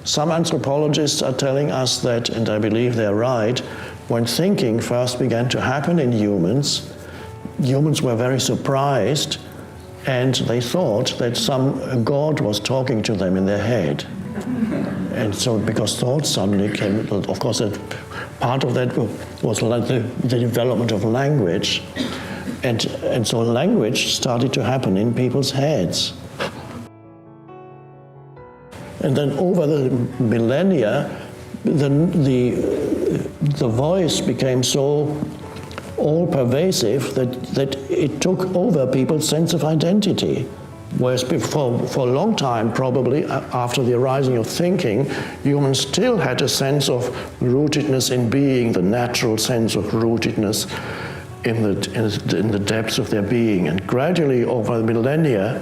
Some anthropologists are telling us that, and I believe they're right, when thinking first began to happen in humans, humans were very surprised, and they thought that some god was talking to them in their head. And so, because thoughts suddenly came, of course, part of that was like the development of language. And so language started to happen in people's heads. And then over the millennia, the voice became so all-pervasive that it took over people's sense of identity. Whereas before, for a long time, probably after the arising of thinking, humans still had a sense of rootedness in being, the natural sense of rootedness in the depths of their being. And gradually, over the millennia,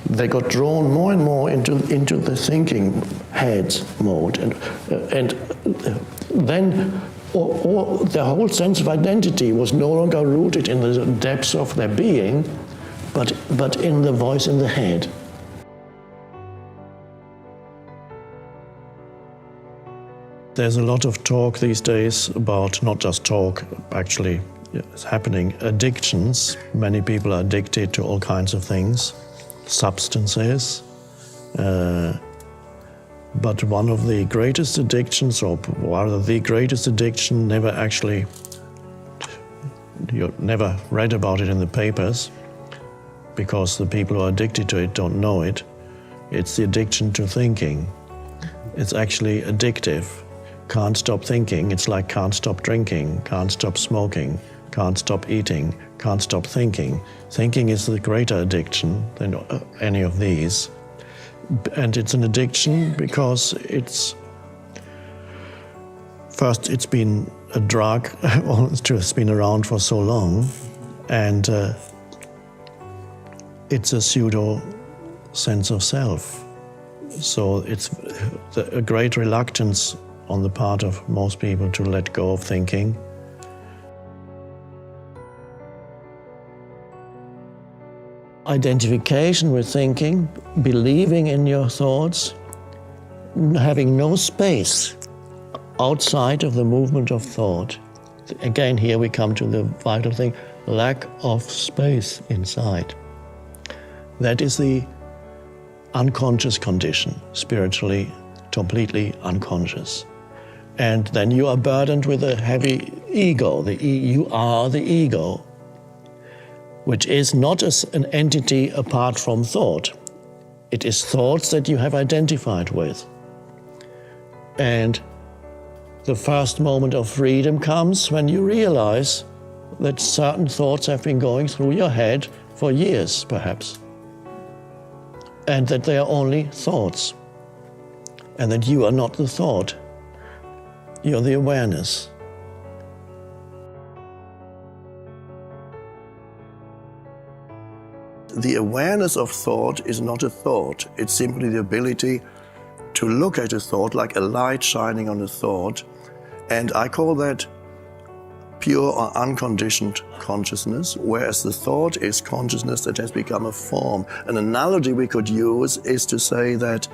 they got drawn more and more into the thinking heads mode. And then their whole sense of identity was no longer rooted in the depths of their being, but in the voice in the head. There's a lot of talk these days about, not just talk, actually it's happening, addictions. Many people are addicted to all kinds of things, substances. But one of the greatest addictions, or rather the greatest addiction, you never read about it in the papers, because the people who are addicted to it don't know it. It's the addiction to thinking. It's actually addictive. Can't stop thinking. It's like can't stop drinking, can't stop smoking, can't stop eating, can't stop thinking. Thinking is the greater addiction than any of these. And it's an addiction because it's been a drug, it's been around for so long, and it's a pseudo sense of self. So it's a great reluctance on the part of most people to let go of thinking. Identification with thinking, believing in your thoughts, having no space outside of the movement of thought. Again, here we come to the vital thing, lack of space inside. That is the unconscious condition, spiritually, completely unconscious. And then you are burdened with a heavy ego. You are the ego, which is not an entity apart from thought. It is thoughts that you have identified with. And the first moment of freedom comes when you realize that certain thoughts have been going through your head for years, perhaps, and that they are only thoughts, and that you are not the thought, you're the awareness. The awareness of thought is not a thought. It's simply the ability to look at a thought like a light shining on a thought. And I call that pure or unconditioned consciousness, whereas the thought is consciousness that has become a form. An analogy we could use is to say that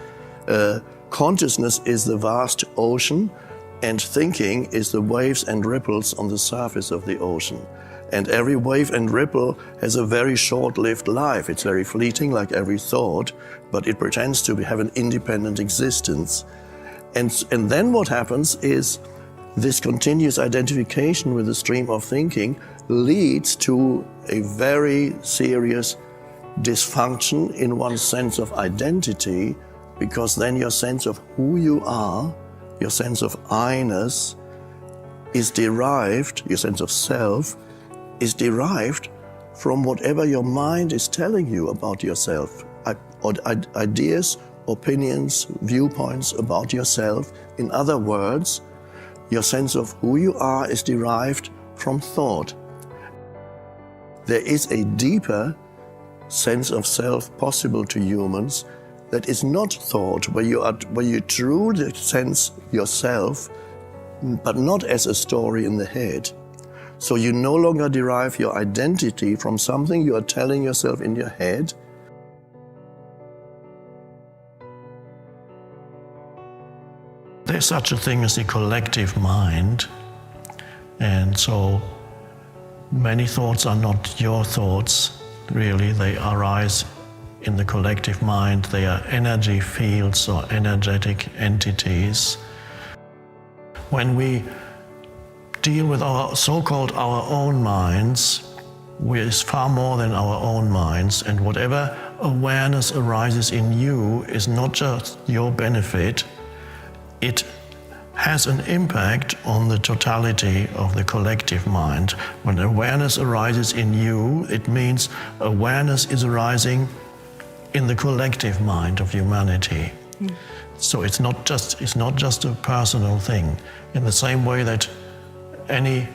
consciousness is the vast ocean and thinking is the waves and ripples on the surface of the ocean. And every wave and ripple has a very short-lived life. It's very fleeting, like every thought, but it pretends to have an independent existence. And then what happens is this continuous identification with the stream of thinking leads to a very serious dysfunction in one's sense of identity, because then your sense of who you are, your sense of I-ness is derived, your sense of self, is derived from whatever your mind is telling you about yourself. Ideas, opinions, viewpoints about yourself. In other words, your sense of who you are is derived from thought. There is a deeper sense of self possible to humans that is not thought, where you truly sense yourself, but not as a story in the head. So you no longer derive your identity from something you are telling yourself in your head. there is such a thing as the collective mind, and so many thoughts are not your thoughts, really. They arise in the collective mind. They are energy fields or energetic entities. When we deal with our so-called our own minds, is far more than our own minds, and whatever awareness arises in you is not just your benefit, it has an impact on the totality of the collective mind. When awareness arises in you, it means awareness is arising in the collective mind of humanity. So it's not just a personal thing. In the same way that any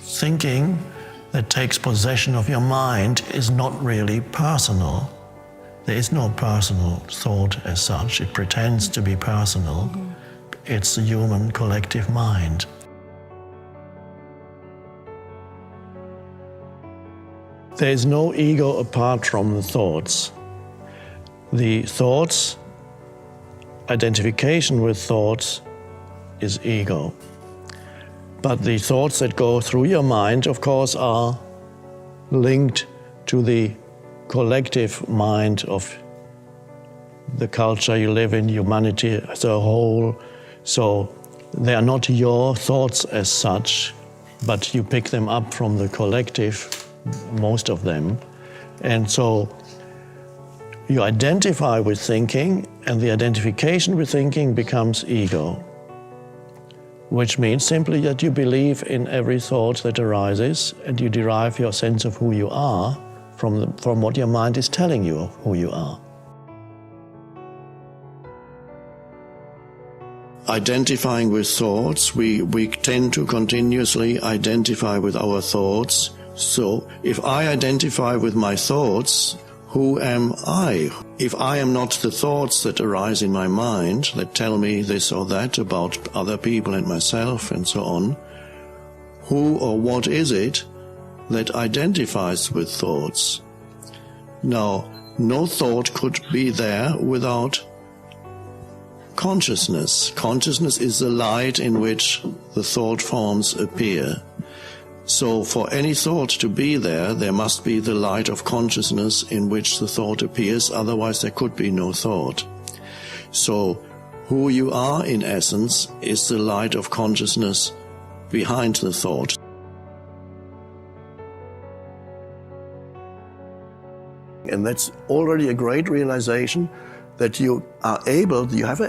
thinking that takes possession of your mind is not really personal. There is no personal thought as such. It pretends to be personal. It's the human collective mind. There is no ego apart from the thoughts. The thoughts, identification with thoughts, is ego. But the thoughts that go through your mind, of course, are linked to the collective mind of the culture you live in, humanity as a whole. So they are not your thoughts as such, but you pick them up from the collective, most of them. And so you identify with thinking, and the identification with thinking becomes ego, which means simply that you believe in every thought that arises, and you derive your sense of who you are from what your mind is telling you of who you are. Identifying with thoughts, we tend to continuously identify with our thoughts. So if I identify with my thoughts, who am I? If I am not the thoughts that arise in my mind, that tell me this or that about other people and myself and so on, who or what is it that identifies with thoughts? Now, no thought could be there without consciousness. Consciousness is the light in which the thought forms appear. So for any thought to be there, there must be the light of consciousness in which the thought appears, otherwise there could be no thought. So who you are in essence is the light of consciousness behind the thought. And that's already a great realization that you are able,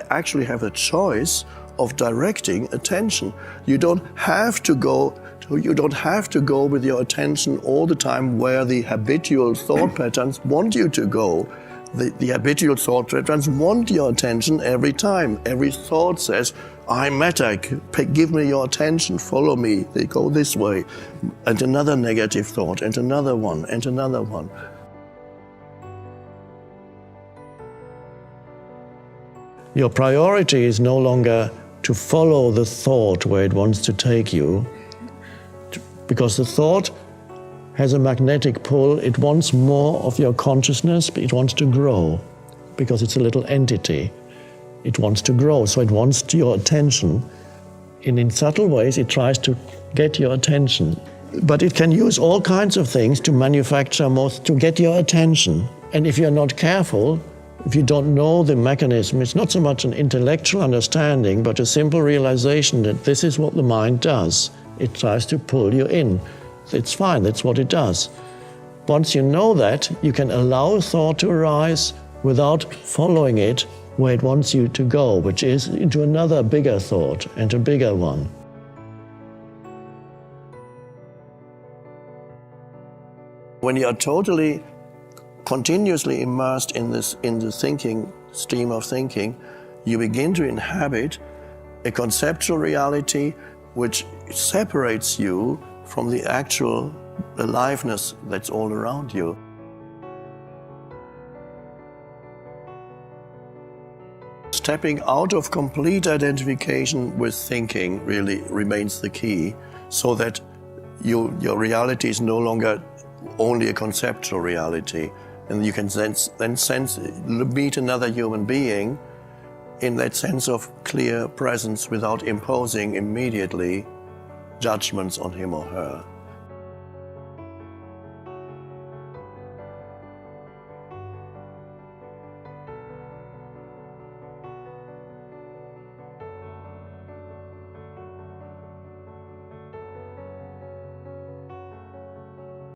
actually have a choice of directing attention. You don't have to go with your attention all the time where the habitual thought patterns want you to go. The habitual thought patterns want your attention every time. Every thought says, I matter, give me your attention, follow me, they go this way. And another negative thought, and another one, and another one. Your priority is no longer to follow the thought where it wants to take you, because the thought has a magnetic pull. It wants more of your consciousness, but it wants to grow, because it's a little entity. It wants to grow, so it wants your attention. And in subtle ways, it tries to get your attention. But it can use all kinds of things to manufacture to get your attention. And if you're not careful, if you don't know the mechanism, it's not so much an intellectual understanding, but a simple realization that this is what the mind does. It tries to pull you in. It's fine, that's what it does. Once you know that, you can allow thought to arise without following it where it wants you to go, which is into another bigger thought and a bigger one. When you are totally continuously immersed in the stream of thinking, you begin to inhabit a conceptual reality which separates you from the actual aliveness that's all around you. Stepping out of complete identification with thinking really remains the key, so that your reality is no longer only a conceptual reality. And you can then meet another human being in that sense of clear presence without imposing immediately judgments on him or her.